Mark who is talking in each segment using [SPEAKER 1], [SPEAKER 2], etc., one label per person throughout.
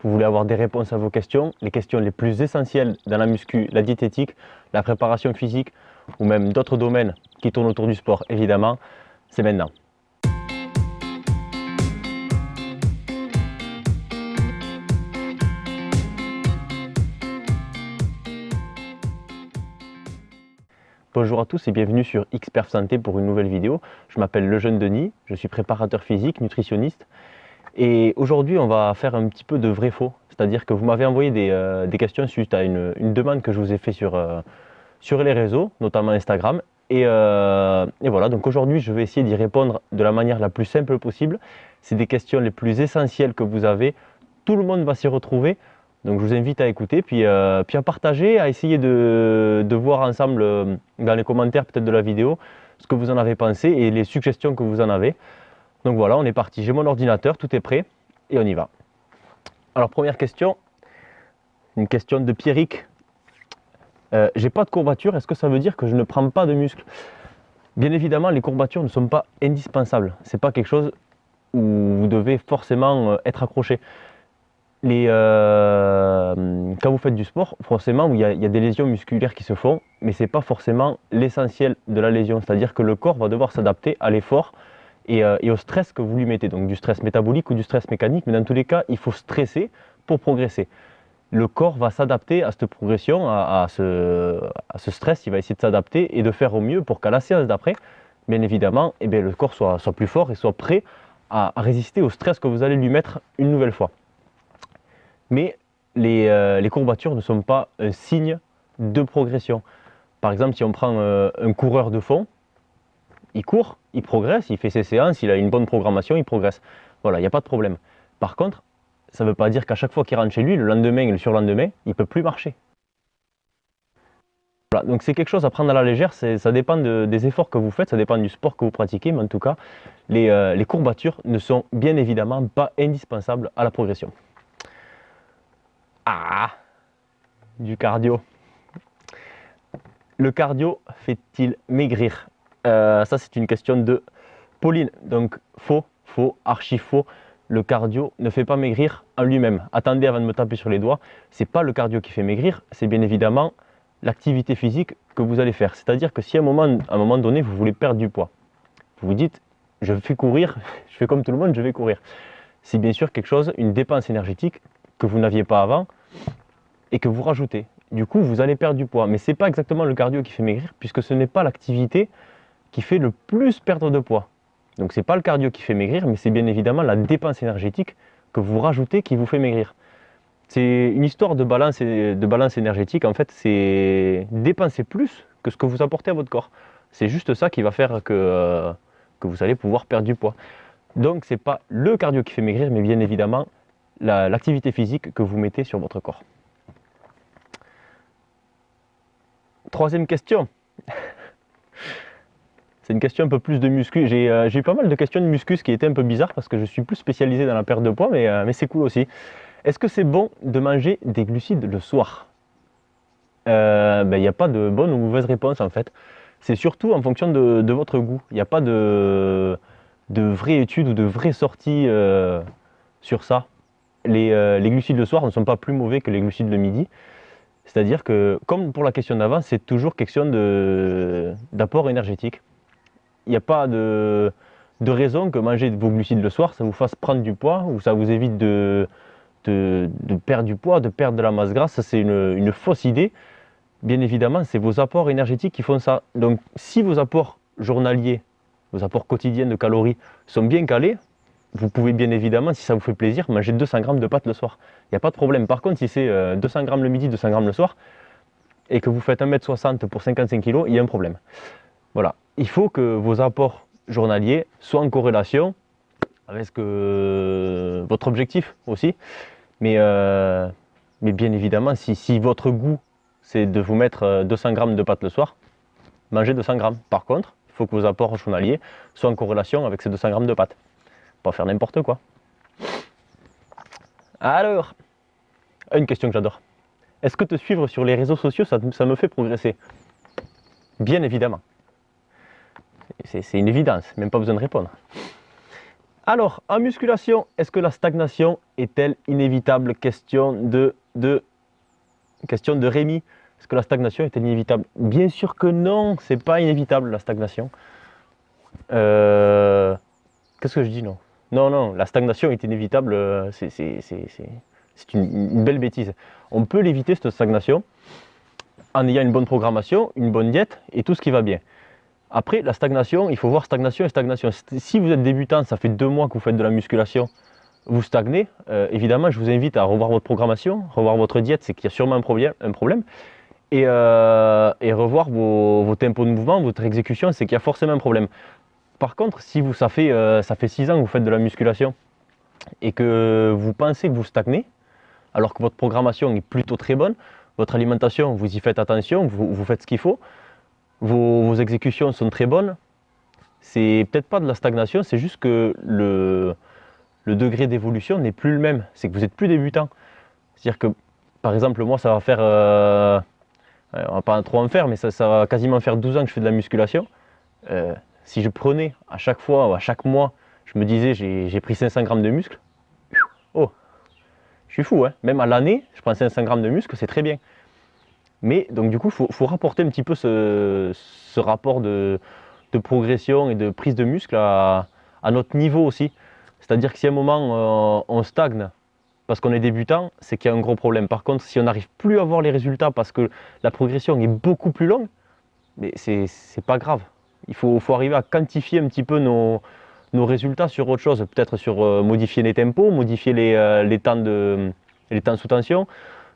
[SPEAKER 1] vous voulez avoir des réponses à vos questions, les questions les plus essentielles dans la muscu, la diététique, la préparation physique ou même d'autres domaines qui tournent autour du sport, évidemment, c'est maintenant. Bonjour à tous et bienvenue sur Xperf Santé pour une nouvelle vidéo. Je m'appelle Lejeune Denis, je suis préparateur physique, nutritionniste. Et aujourd'hui, on va faire un petit peu de vrai-faux. C'est-à-dire que vous m'avez envoyé des questions suite à une demande que je vous ai fait sur les réseaux, notamment Instagram. Et voilà, donc aujourd'hui, je vais essayer d'y répondre de la manière la plus simple possible. C'est des questions les plus essentielles que vous avez. Tout le monde va s'y retrouver. Donc je vous invite à écouter, puis à partager, à essayer de voir ensemble dans les commentaires peut-être de la vidéo ce que vous en avez pensé et les suggestions que vous en avez. Donc voilà, on est parti. J'ai mon ordinateur, tout est prêt et on y va. Alors première question, une question de Pierrick. J'ai pas de courbature, est-ce que ça veut dire que je ne prends pas de muscle? Bien évidemment, les courbatures ne sont pas indispensables. C'est pas quelque chose où vous devez forcément être accroché. Quand vous faites du sport, forcément, il y a des lésions musculaires qui se font, mais ce n'est pas forcément l'essentiel de la lésion. C'est-à-dire que le corps va devoir s'adapter à l'effort et au stress que vous lui mettez. Donc du stress métabolique ou du stress mécanique, mais dans tous les cas, il faut stresser pour progresser. Le corps va s'adapter à cette progression, à ce stress, il va essayer de s'adapter et de faire au mieux pour qu'à la séance d'après, bien évidemment, le corps soit plus fort et soit prêt à résister au stress que vous allez lui mettre une nouvelle fois. Mais les courbatures ne sont pas un signe de progression. Par exemple, si on prend un coureur de fond, il court, il progresse, il fait ses séances, il a une bonne programmation, il progresse. Voilà, il n'y a pas de problème. Par contre, ça ne veut pas dire qu'à chaque fois qu'il rentre chez lui, le lendemain et le surlendemain, il ne peut plus marcher. Voilà, donc c'est quelque chose à prendre à la légère, ça dépend des efforts que vous faites, ça dépend du sport que vous pratiquez, mais en tout cas, les courbatures ne sont bien évidemment pas indispensables à la progression. Ah, du cardio. Le cardio fait-il maigrir? Ça, c'est une question de Pauline. Donc, faux, archi faux. Le cardio ne fait pas maigrir en lui-même. Attendez avant de me taper sur les doigts. Ce n'est pas le cardio qui fait maigrir, c'est bien évidemment l'activité physique que vous allez faire. C'est-à-dire que si à un moment donné, vous voulez perdre du poids, vous vous dites, je fais courir, je fais comme tout le monde, je vais courir. C'est bien sûr quelque chose, une dépense énergétique que vous n'aviez pas avant et que vous rajoutez. Du coup, vous allez perdre du poids. Mais ce n'est pas exactement le cardio qui fait maigrir, puisque ce n'est pas l'activité qui fait le plus perdre de poids. Donc ce n'est pas le cardio qui fait maigrir, mais c'est bien évidemment la dépense énergétique que vous rajoutez qui vous fait maigrir. C'est une histoire de balance énergétique. En fait, c'est dépenser plus que ce que vous apportez à votre corps. C'est juste ça qui va faire que vous allez pouvoir perdre du poids. Donc ce n'est pas le cardio qui fait maigrir, mais bien évidemment l'activité physique que vous mettez sur votre corps. Troisième question. C'est une question un peu plus de muscu. J'ai eu pas mal de questions de muscu, ce qui était un peu bizarre parce que je suis plus spécialisé dans la perte de poids, mais c'est cool aussi. Est-ce que c'est bon de manger des glucides le soir? Il n'y a pas de bonne ou mauvaise réponse en fait. C'est surtout en fonction de votre goût. Il n'y a pas de vraie étude ou de vraie sortie sur ça. Les glucides le soir ne sont pas plus mauvais que les glucides le midi. C'est-à-dire que, comme pour la question d'avant, c'est toujours question d'apport énergétique. Il n'y a pas de raison que manger vos glucides le soir, ça vous fasse prendre du poids ou ça vous évite de perdre du poids, de perdre de la masse grasse. Ça, c'est une fausse idée. Bien évidemment, c'est vos apports énergétiques qui font ça. Donc, si vos apports journaliers, vos apports quotidiens de calories sont bien calés, vous pouvez bien évidemment, si ça vous fait plaisir, manger 200 grammes de pâtes le soir. Il n'y a pas de problème. Par contre, si c'est 200 grammes le midi, 200 grammes le soir, et que vous faites 1m60 pour 55 kg, il y a un problème. Voilà. Il faut que vos apports journaliers soient en corrélation avec votre objectif aussi. Mais bien évidemment, si votre goût, c'est de vous mettre 200 grammes de pâtes le soir, mangez 200 grammes. Par contre, il faut que vos apports journaliers soient en corrélation avec ces 200 grammes de pâtes. Pas faire n'importe quoi. Alors, une question que j'adore. Est-ce que te suivre sur les réseaux sociaux, ça me fait progresser? Bien évidemment. C'est une évidence, même pas besoin de répondre. Alors, en musculation, est-ce que la stagnation est-elle inévitable? Question de Rémi. Est-ce que la stagnation est-elle inévitable? Bien sûr que non, c'est pas inévitable la stagnation. Qu'est-ce que je dis non? Non, non, la stagnation est inévitable, c'est une belle bêtise. On peut l'éviter cette stagnation en ayant une bonne programmation, une bonne diète et tout ce qui va bien. Après, la stagnation, il faut voir stagnation et stagnation. Si vous êtes débutant, ça fait 2 mois que vous faites de la musculation, vous stagnez, évidemment, je vous invite à revoir votre programmation, revoir votre diète, c'est qu'il y a sûrement un problème. Et revoir vos tempos de mouvement, votre exécution, c'est qu'il y a forcément un problème. Par contre, si ça fait 6 ans que vous faites de la musculation et que vous pensez que vous stagnez, alors que votre programmation est plutôt très bonne, votre alimentation, vous y faites attention, vous faites ce qu'il faut, vos exécutions sont très bonnes, c'est peut-être pas de la stagnation, c'est juste que le degré d'évolution n'est plus le même, c'est que vous n'êtes plus débutant. C'est-à-dire que, par exemple, moi, ça va faire, on va pas trop en faire, mais ça va quasiment faire 12 ans que je fais de la musculation. Si je prenais à chaque fois ou à chaque mois, je me disais j'ai pris 500 grammes de muscle, oh, je suis fou, hein. Même à l'année, je prends 500 grammes de muscle, c'est très bien. Mais donc du coup, il faut rapporter un petit peu ce rapport de progression et de prise de muscle à notre niveau aussi. C'est-à-dire que si à un moment on stagne parce qu'on est débutant, c'est qu'il y a un gros problème. Par contre, si on n'arrive plus à voir les résultats parce que la progression est beaucoup plus longue, mais c'est pas grave. Il faut arriver à quantifier un petit peu nos résultats sur autre chose, peut-être sur modifier les tempos, modifier les temps sous tension,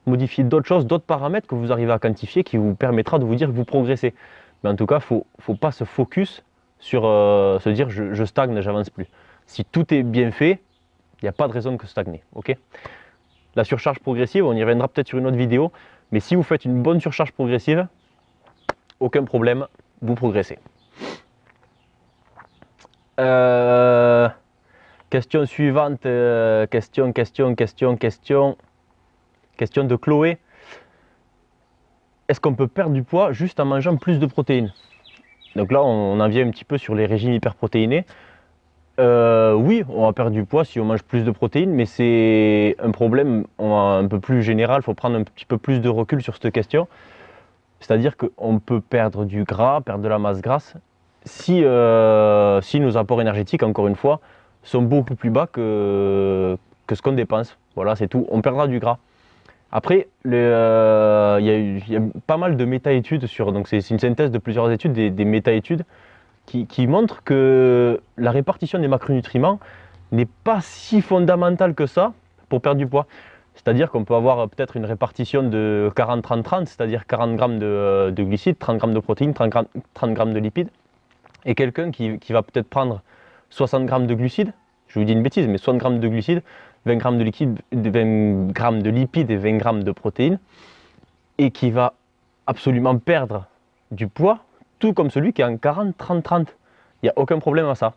[SPEAKER 1] modifier d'autres choses, d'autres paramètres que vous arrivez à quantifier qui vous permettra de vous dire que vous progressez. Mais en tout cas, il ne faut pas se focus sur se dire je stagne, j'avance plus. Si tout est bien fait, il n'y a pas de raison que stagner. Okay, la surcharge progressive, on y reviendra peut-être sur une autre vidéo, mais si vous faites une bonne surcharge progressive, aucun problème, vous progressez. Question suivante, question de Chloé. Est-ce qu'on peut perdre du poids juste en mangeant plus de protéines? Donc là, on en vient un petit peu sur les régimes hyperprotéinés. Oui, on va perdre du poids si on mange plus de protéines, mais c'est un problème un peu plus général. Il faut prendre un petit peu plus de recul sur cette question. C'est-à-dire qu'on peut perdre du gras, perdre de la masse grasse, si nos apports énergétiques, encore une fois, sont beaucoup plus bas que ce qu'on dépense. Voilà, c'est tout. On perdra du gras. Après, il y a pas mal de méta-études donc c'est une synthèse de plusieurs études, des méta-études qui montrent que la répartition des macronutriments n'est pas si fondamentale que ça pour perdre du poids. C'est-à-dire qu'on peut avoir peut-être une répartition de 40-30-30, c'est-à-dire 40 grammes de glucides, 30 grammes de protéines, 30 grammes de lipides. Et quelqu'un qui va peut-être prendre 60 grammes de glucides, je vous dis une bêtise, mais 60 grammes de glucides, 20 grammes de lipides et 20 grammes de protéines, et qui va absolument perdre du poids, tout comme celui qui est en 40-30-30. Il n'y a aucun problème à ça.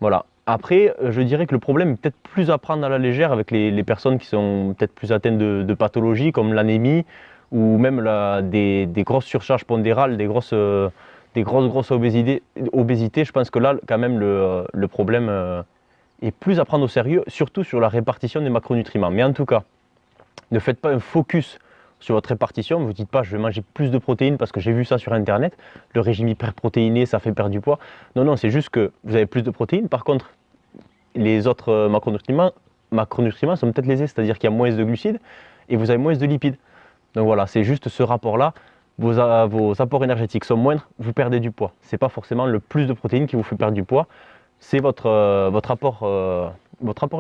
[SPEAKER 1] Voilà. Après, je dirais que le problème est peut-être plus à prendre à la légère avec les personnes qui sont peut-être plus atteintes de pathologies comme l'anémie ou même des grosses surcharges pondérales, des grosses obésités. Je pense que là, quand même, le problème est plus à prendre au sérieux, surtout sur la répartition des macronutriments. Mais en tout cas, ne faites pas un focus sur votre répartition. Ne vous dites pas je vais manger plus de protéines parce que j'ai vu ça sur internet, le régime hyperprotéiné ça fait perdre du poids. Non, non, c'est juste que vous avez plus de protéines. Par contre, les autres macronutriments sont peut-être lésés, c'est-à-dire qu'il y a moins de glucides et vous avez moins de lipides. Donc voilà, c'est juste ce rapport-là. Vos apports énergétiques sont moindres, vous perdez du poids. Ce n'est pas forcément le plus de protéines qui vous fait perdre du poids, c'est votre apport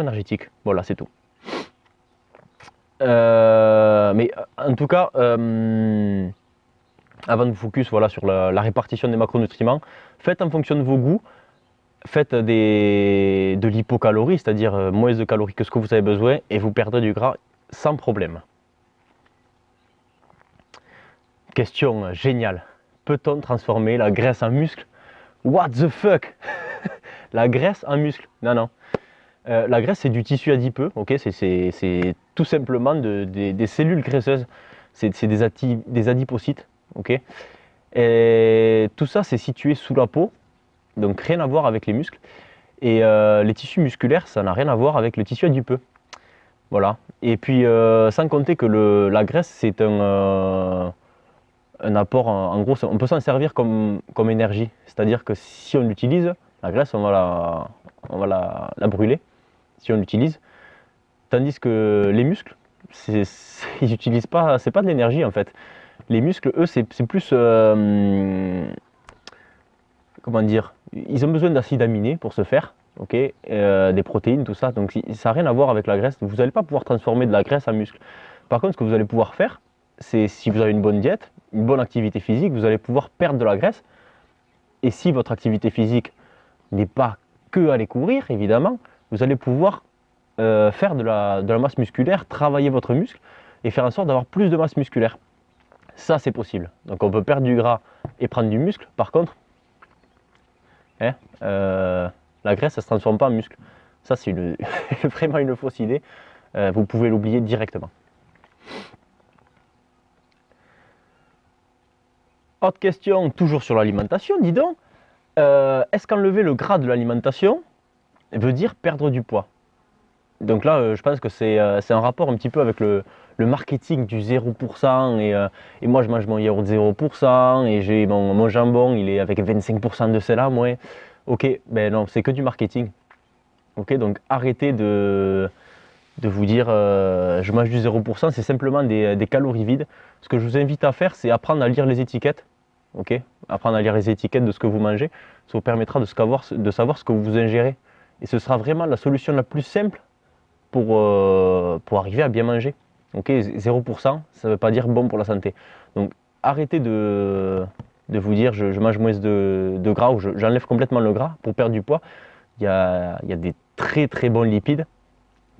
[SPEAKER 1] énergétique. Voilà, c'est tout. Mais en tout cas, avant de vous focus sur la répartition des macronutriments, faites en fonction de vos goûts, faites de l'hypocalorie, c'est-à-dire moins de calories que ce que vous avez besoin, et vous perdrez du gras sans problème. Question géniale. Peut-on transformer la graisse en muscle? What the fuck? La graisse en muscle? Non, non. La graisse, c'est du tissu adipeux, okay, c'est tout simplement des cellules graisseuses, c'est des adipocytes. Okay, et tout ça, c'est situé sous la peau, donc rien à voir avec les muscles. Et les tissus musculaires, ça n'a rien à voir avec le tissu adipeux. Voilà. Et puis, sans compter que la graisse, c'est un apport, en gros, on peut s'en servir comme énergie. C'est-à-dire que si on l'utilise, la graisse, on va la brûler, si on l'utilise. Tandis que les muscles, ils n'utilisent pas, c'est pas de l'énergie en fait. Les muscles, eux, c'est plus, comment dire, ils ont besoin d'acides aminés pour se faire, ok, des protéines, tout ça. Donc ça n'a rien à voir avec la graisse. Vous n'allez pas pouvoir transformer de la graisse en muscle. Par contre, ce que vous allez pouvoir faire, c'est si vous avez une bonne diète, une bonne activité physique, vous allez pouvoir perdre de la graisse. Et si votre activité physique n'est pas que aller courir, évidemment, vous allez pouvoir faire de la masse musculaire, travailler votre muscle et faire en sorte d'avoir plus de masse musculaire. Ça, c'est possible. Donc on peut perdre du gras et prendre du muscle. Par contre, la graisse, ça ne se transforme pas en muscle. Ça, c'est vraiment une fausse idée. Vous pouvez l'oublier directement. Autre question, toujours sur l'alimentation, dis donc. Est-ce qu'enlever le gras de l'alimentation veut dire perdre du poids? Donc là, je pense que c'est un rapport un petit peu avec le marketing du 0%, et moi je mange mon yaourt 0%, et j'ai mon jambon, il est avec 25% de sel à moins. Ok, ben non, c'est que du marketing. Ok, donc arrêtez de vous dire je mange du 0%, c'est simplement des calories vides. Ce que je vous invite à faire, c'est apprendre à lire les étiquettes. Ok, apprendre à lire les étiquettes de ce que vous mangez, ça vous permettra de savoir ce que vous ingérez. Et ce sera vraiment la solution la plus simple pour arriver à bien manger. Ok, 0%, ça ne veut pas dire bon pour la santé. Donc arrêtez de vous dire je mange moins de gras ou j'enlève complètement le gras pour perdre du poids. Il y a des très très bons lipides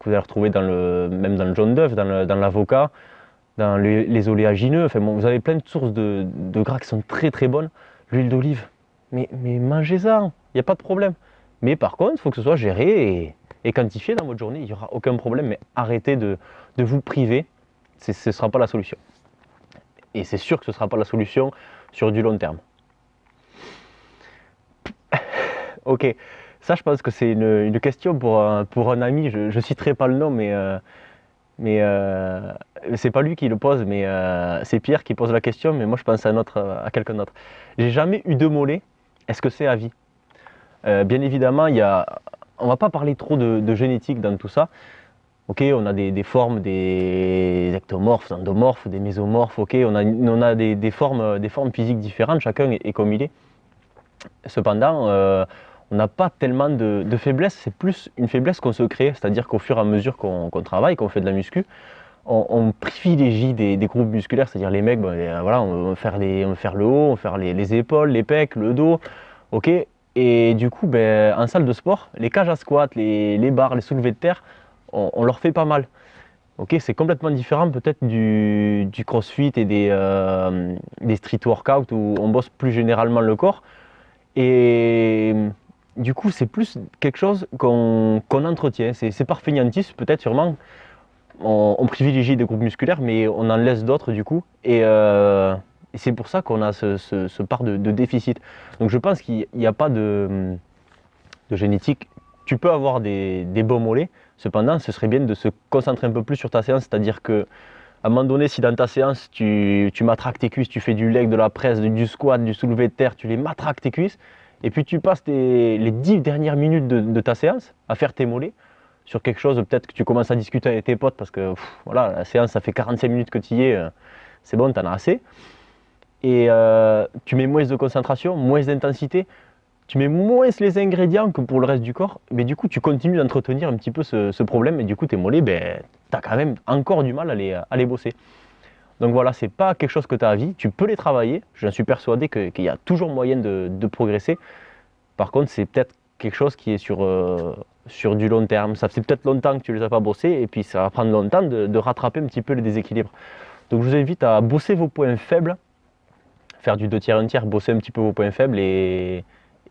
[SPEAKER 1] que vous allez retrouver même dans le jaune d'œuf, dans l'avocat, dans les oléagineux. Enfin bon, vous avez plein de sources de gras qui sont très très bonnes. L'huile d'olive, mais mangez-en, il n'y a pas de problème. Mais par contre, il faut que ce soit géré et quantifié dans votre journée, il n'y aura aucun problème, mais arrêtez de vous priver, ce ne sera pas la solution. Et c'est sûr que ce ne sera pas la solution sur du long terme. Ok, ça je pense que c'est une question pour un ami, je ne citerai pas le nom, mais c'est pas lui qui le pose, mais c'est Pierre qui pose la question, mais moi je pense à quelqu'un d'autre. J'ai jamais eu de mollets, est-ce que c'est à vie? Bien évidemment, on ne va pas parler trop de génétique dans tout ça. Ok, on a des formes, des ectomorphes, endomorphes, des mésomorphes. Ok, on a des formes physiques différentes, chacun est comme il est. Cependant, on n'a pas tellement de faiblesse, c'est plus une faiblesse qu'on se crée, c'est-à-dire qu'au fur et à mesure qu'on travaille, qu'on fait de la muscu, on privilégie des groupes musculaires, c'est-à-dire les mecs, voilà, on va faire le haut, on va faire les épaules, les pecs, le dos, ok. Et du coup, en salle de sport, les cages à squat, les barres, les soulevés de terre, on leur fait pas mal. Ok, c'est complètement différent peut-être du crossfit et des street workouts où on bosse plus généralement le corps. Et du coup, c'est plus quelque chose qu'on entretient. C'est par fainéantise, peut-être sûrement. On privilégie des groupes musculaires, mais on en laisse d'autres du coup. Et c'est pour ça qu'on a ce part de déficit. Donc je pense qu'il n'y a pas de génétique. Tu peux avoir des bons mollets, cependant, ce serait bien de se concentrer un peu plus sur ta séance, c'est-à-dire que à un moment donné, si dans ta séance, tu matraques tes cuisses, tu fais du leg, de la presse, du squat, du soulevé de terre, tu les matraques tes cuisses, et puis tu passes les 10 dernières minutes de ta séance à faire tes mollets sur quelque chose, peut-être que tu commences à discuter avec tes potes parce que voilà, la séance, ça fait 45 minutes que tu y es, c'est bon, tu en as assez. Et tu mets moins de concentration, moins d'intensité, tu mets moins les ingrédients que pour le reste du corps, mais du coup, tu continues d'entretenir un petit peu ce problème, et du coup, tes mollets, tu as quand même encore du mal à les bosser. Donc voilà, c'est pas quelque chose que tu as à vie, tu peux les travailler, j'en suis persuadé qu'il y a toujours moyen de progresser. Par contre, c'est peut-être quelque chose qui est sur du long terme. Ça fait peut-être longtemps que tu ne les as pas bossés, et puis ça va prendre longtemps de rattraper un petit peu les déséquilibres. Donc je vous invite à bosser vos points faibles, faire du 2 tiers, 1 tiers, bosser un petit peu vos points faibles et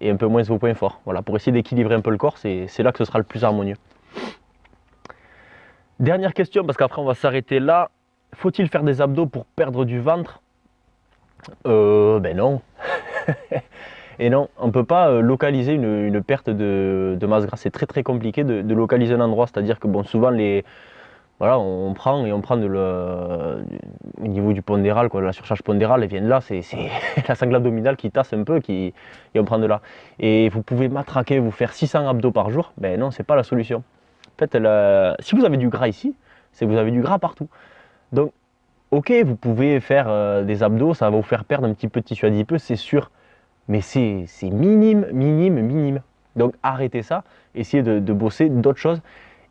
[SPEAKER 1] un peu moins vos points forts. Voilà, pour essayer d'équilibrer un peu le corps, c'est là que ce sera le plus harmonieux. Dernière question, parce qu'après on va s'arrêter là. Faut-il faire des abdos pour perdre du ventre? Ben non. Et non, on ne peut pas localiser une perte de masse grasse. C'est très très compliqué de localiser un endroit. C'est-à-dire que bon, souvent voilà, on prend au niveau du pondéral, quoi, la surcharge pondérale, elle vient de là. C'est la sangle abdominale qui tasse un peu, et on prend de là. Et vous pouvez matraquer, vous faire 600 abdos par jour. Ben non, c'est pas la solution. En fait, si vous avez du gras ici, c'est que vous avez du gras partout. Donc, ok, vous pouvez faire des abdos, ça va vous faire perdre un petit peu de tissu adipeux, c'est sûr. Mais c'est minime, minime, minime. Donc arrêtez ça, essayez de bosser d'autres choses.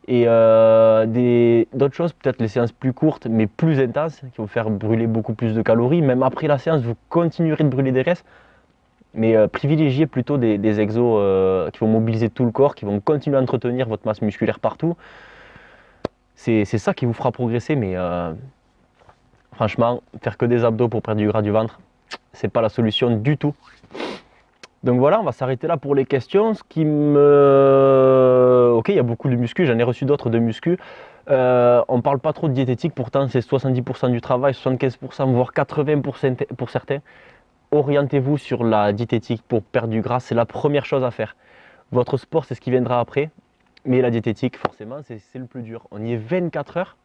[SPEAKER 1] Et d'autres choses, peut-être les séances plus courtes mais plus intenses, qui vont faire brûler beaucoup plus de calories. Même après la séance, vous continuerez de brûler des restes. Mais privilégiez plutôt des exos qui vont mobiliser tout le corps, qui vont continuer à entretenir votre masse musculaire partout. C'est ça qui vous fera progresser, mais franchement, faire que des abdos pour perdre du gras du ventre, c'est pas la solution du tout. Donc voilà, on va s'arrêter là pour les questions. Ok, il y a beaucoup de muscu, j'en ai reçu d'autres de muscu. On parle pas trop de diététique, pourtant c'est 70% du travail, 75%, voire 80% pour certains. Orientez-vous sur la diététique pour perdre du gras, c'est la première chose à faire. Votre sport, c'est ce qui viendra après, mais la diététique, forcément, c'est le plus dur. On y est 24 heures,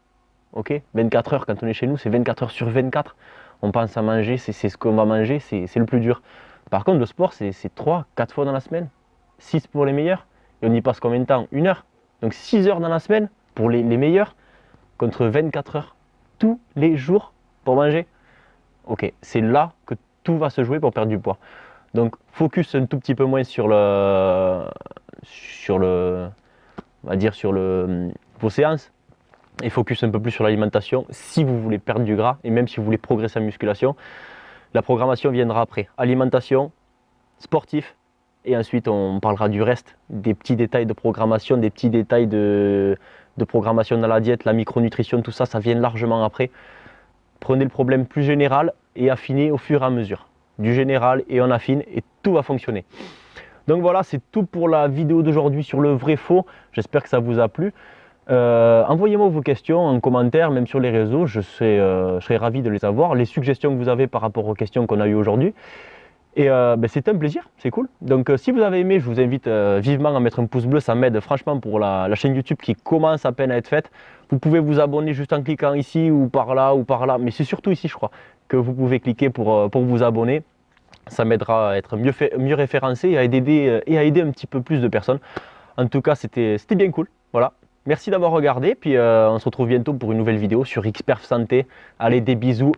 [SPEAKER 1] ok, 24 heures quand on est chez nous, c'est 24 heures sur 24. On pense à manger, c'est ce qu'on va manger, c'est le plus dur. Par contre, le sport, c'est 3-4 fois dans la semaine, 6 pour les meilleurs. Et on y passe combien de temps? 1 heure. Donc 6 heures dans la semaine pour les meilleurs, contre 24 heures tous les jours pour manger. Ok, c'est là que tout va se jouer pour perdre du poids. Donc focus un tout petit peu moins sur vos séances, et focus un peu plus sur l'alimentation si vous voulez perdre du gras et même si vous voulez progresser en musculation. La programmation viendra après. Alimentation, sportif, et ensuite on parlera du reste, des petits détails de programmation, des petits détails de programmation dans la diète, la micronutrition, tout ça, ça vient largement après. Prenez le problème plus général et affinez au fur et à mesure. Du général et on affine et tout va fonctionner. Donc voilà, c'est tout pour la vidéo d'aujourd'hui sur le vrai faux. J'espère que ça vous a plu. Envoyez-moi vos questions en commentaire, même sur les réseaux, je serai ravi de les avoir. Les suggestions que vous avez par rapport aux questions qu'on a eues aujourd'hui. Et c'était un plaisir, c'est cool. Donc si vous avez aimé, je vous invite vivement à mettre un pouce bleu, ça m'aide franchement pour la chaîne YouTube qui commence à peine à être faite. Vous pouvez vous abonner juste en cliquant ici ou par là, mais c'est surtout ici je crois que vous pouvez cliquer pour vous abonner. Ça m'aidera à être mieux référencé et à aider un petit peu plus de personnes. En tout cas, c'était bien cool. Voilà. Merci d'avoir regardé, puis on se retrouve bientôt pour une nouvelle vidéo sur Xperf Santé. Allez, des bisous.